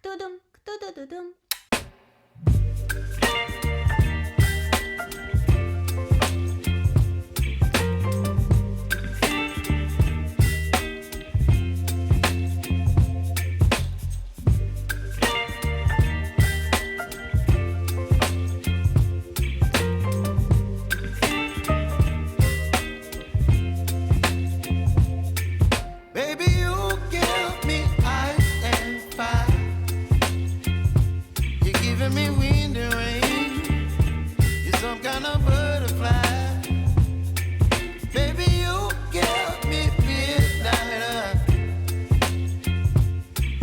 ктудум, ктудудудум. Baby, you give me ice and fire. You're giving me wind and rain. You're some kind of butterfly. Baby, you give me midnight.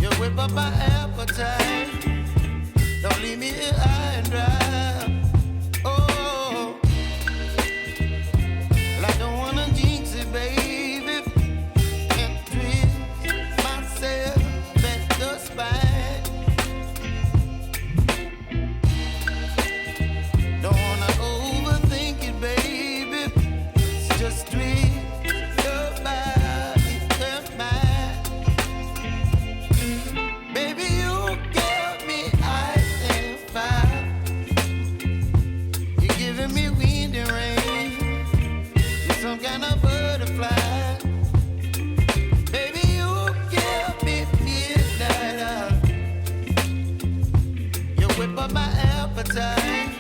You whip up my appetite. Don't leave me here high and dry. Oh, well, I don't wanna jinx it, baby. And twist myself at the spine. Don't wanna overthink it, baby. It's just twist your body and mine. Baby, you give me ice and fire. You're giving me wind and rain. You're some kind of butterfly. Baby, you give me midnight. You whip up my appetite.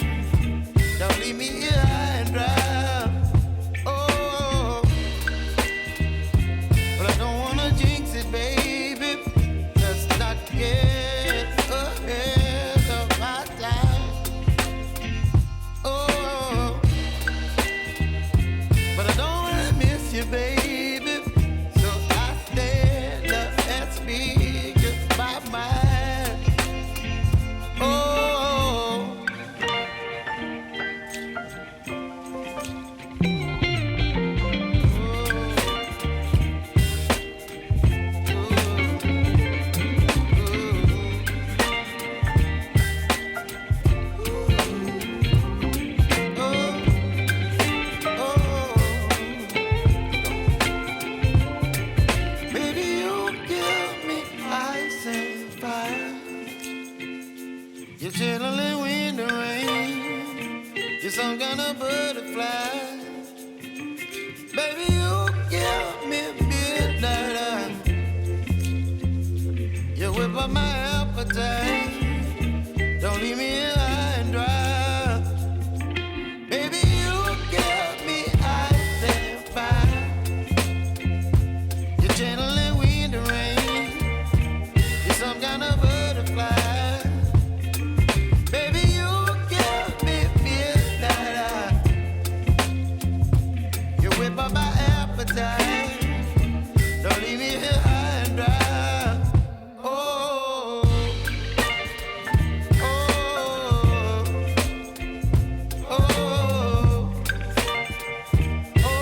Don't leave me here high and dry. Oh, but I don't wanna jinx it, baby. Let's not get ahead of my time. Oh, but I don't wanna miss you, baby. So I stand up and speak my mind. Oh. Baby, you give me ice and fire. You're chilling wind and rain. You're some kind of butterfly. Baby, you give me midnight. You whip up my appetite. Don't leave me here high and dry. Baby, you give me ice and fire. You're channeling wind and rain. You're some kind of butterfly. Baby, you give me midnight. You whip up my appetite. Don't leave me here high and dry. Oh, oh, oh, oh,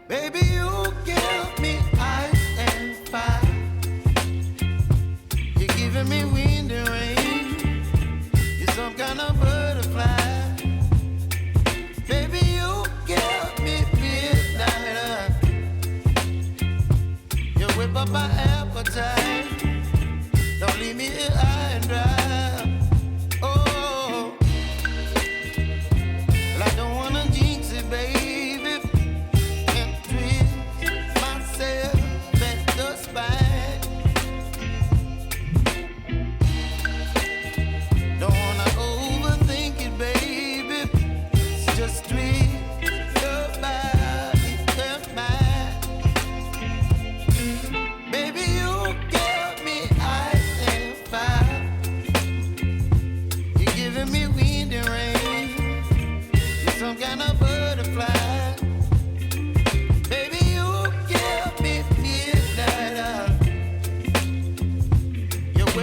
baby, you give me ice and fire. You're giving me wind and rain. You're some kind of butterfly. Baby, you give me midnight. You whip up my appetite. Don't leave me here high and dry. Oh, well, I don't wanna jinx it, baby. And twist myself at the spine.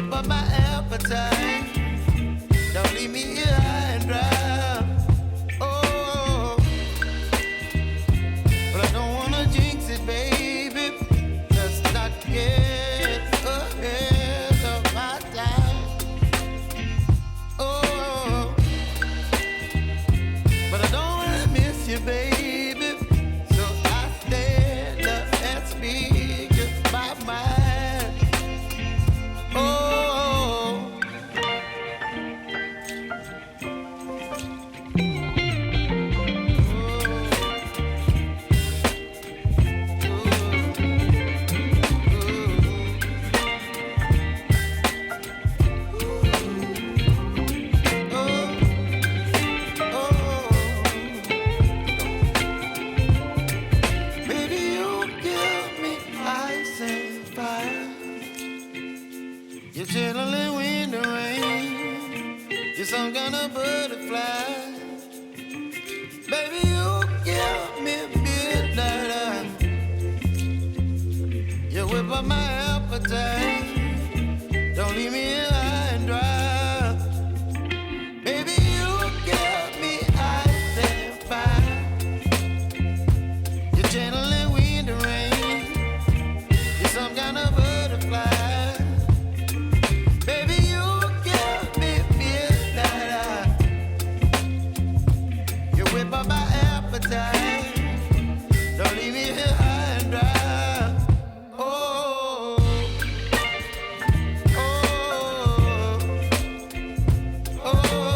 whip up my appetite. Don't leave me here high and dry. Oh, but I don't wanna jinx it, baby. Let's not get ahead of my time. Oh, but I don't wanna miss you, baby. So I stand up and speak my mind. Oh. You're chilling in the rain. You're some kind of butterfly. Baby, you give me midnight. You whip up my appetite. Don't leave me here high and dry. Baby, you give me ice and fire. You're channeling wind and rain. You're some kind of butterfly. Whip my appetite. Don't leave me here high and dry. Oh, oh, oh, oh,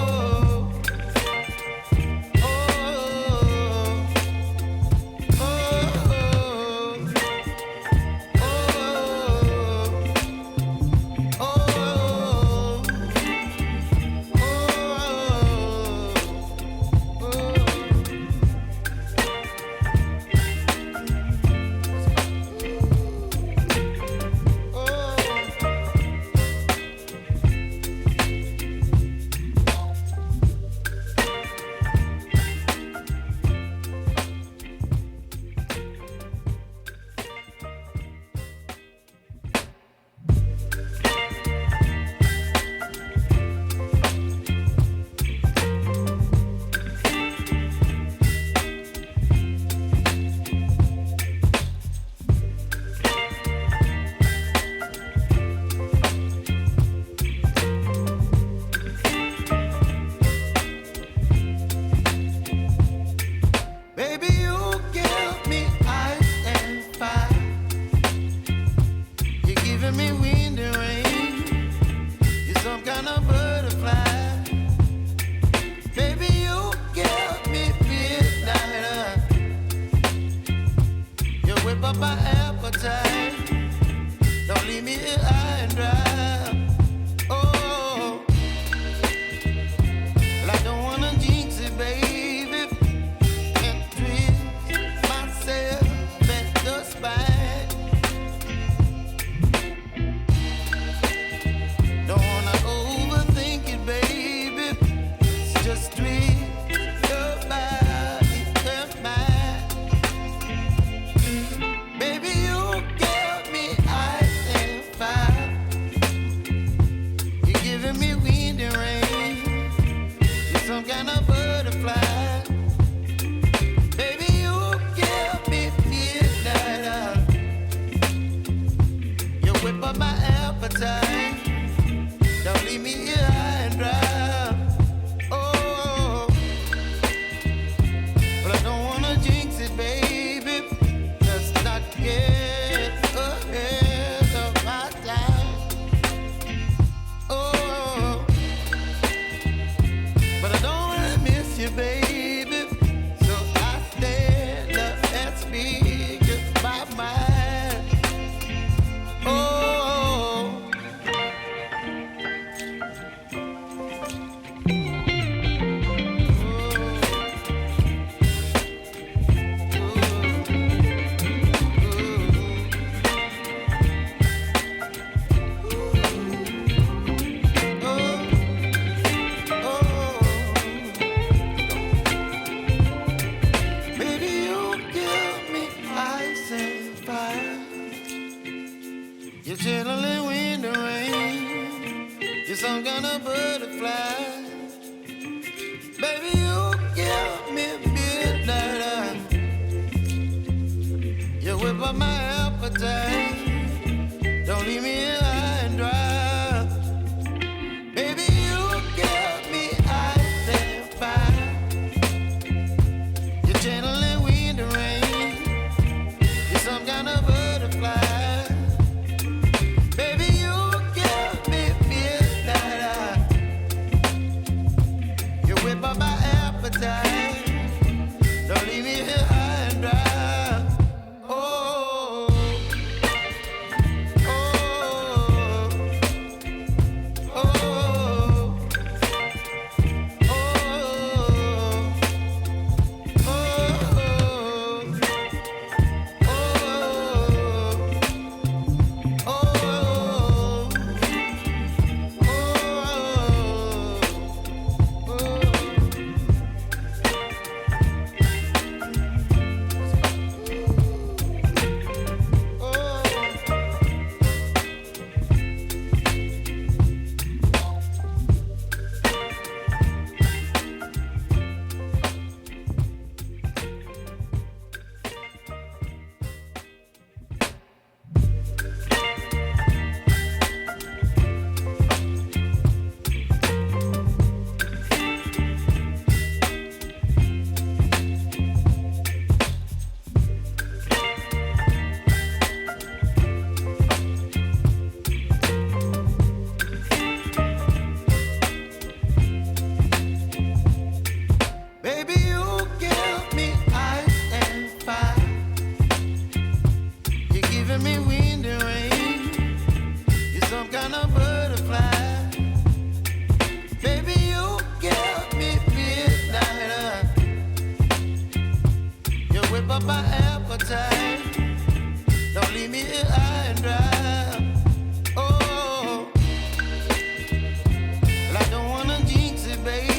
You're some kind of butterfly. Baby, you give me midnight. You whip up my appetite. Don't leave me here high and dry. Baby, you give me ice and fire. You're channeling wind and rain. You're some kind of butterfly. Baby, you give me midnight. You whip up my appetite. Don't leave me here high and dry. Baby, you give me ice and fire. You're giving me wind and rain. You're some kind of butterfly. Baby, you give me midnight. You whip up my appetite. Don't leave me here high and dry. Oh, well, I don't wanna jinx it, baby.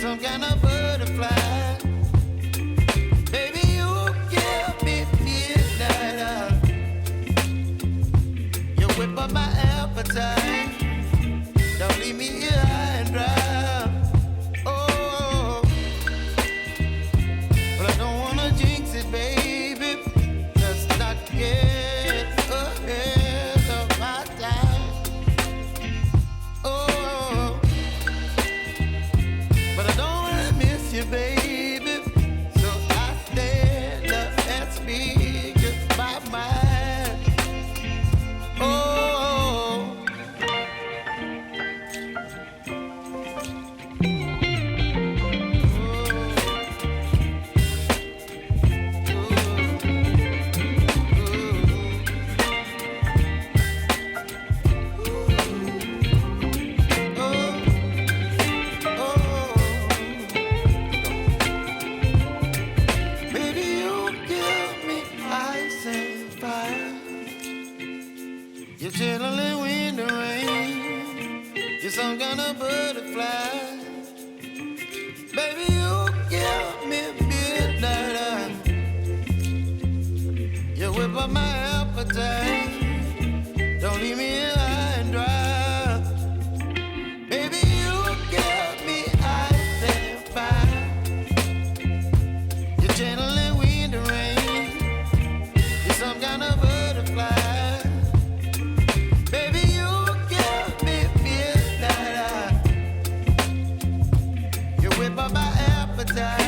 Some kind of butterfly. Baby, you give me midnight. You whip up my appetite. Don't leave me here high and dry. Oh, but I don't wanna jinx it, baby. Let's not get ahead of my time. Oh, but I don't wanna miss you, baby. So I stand up and speak my mind. Oh. You're channeling wind and rain. You're some kind of butterfly. Baby, you give me midnight. You whip up my appetite. Don't leave me here high and dry. Baby, you give me ice and fire. You're channeling wind and rain. You're some kind of butterfly. Whip up my appetite.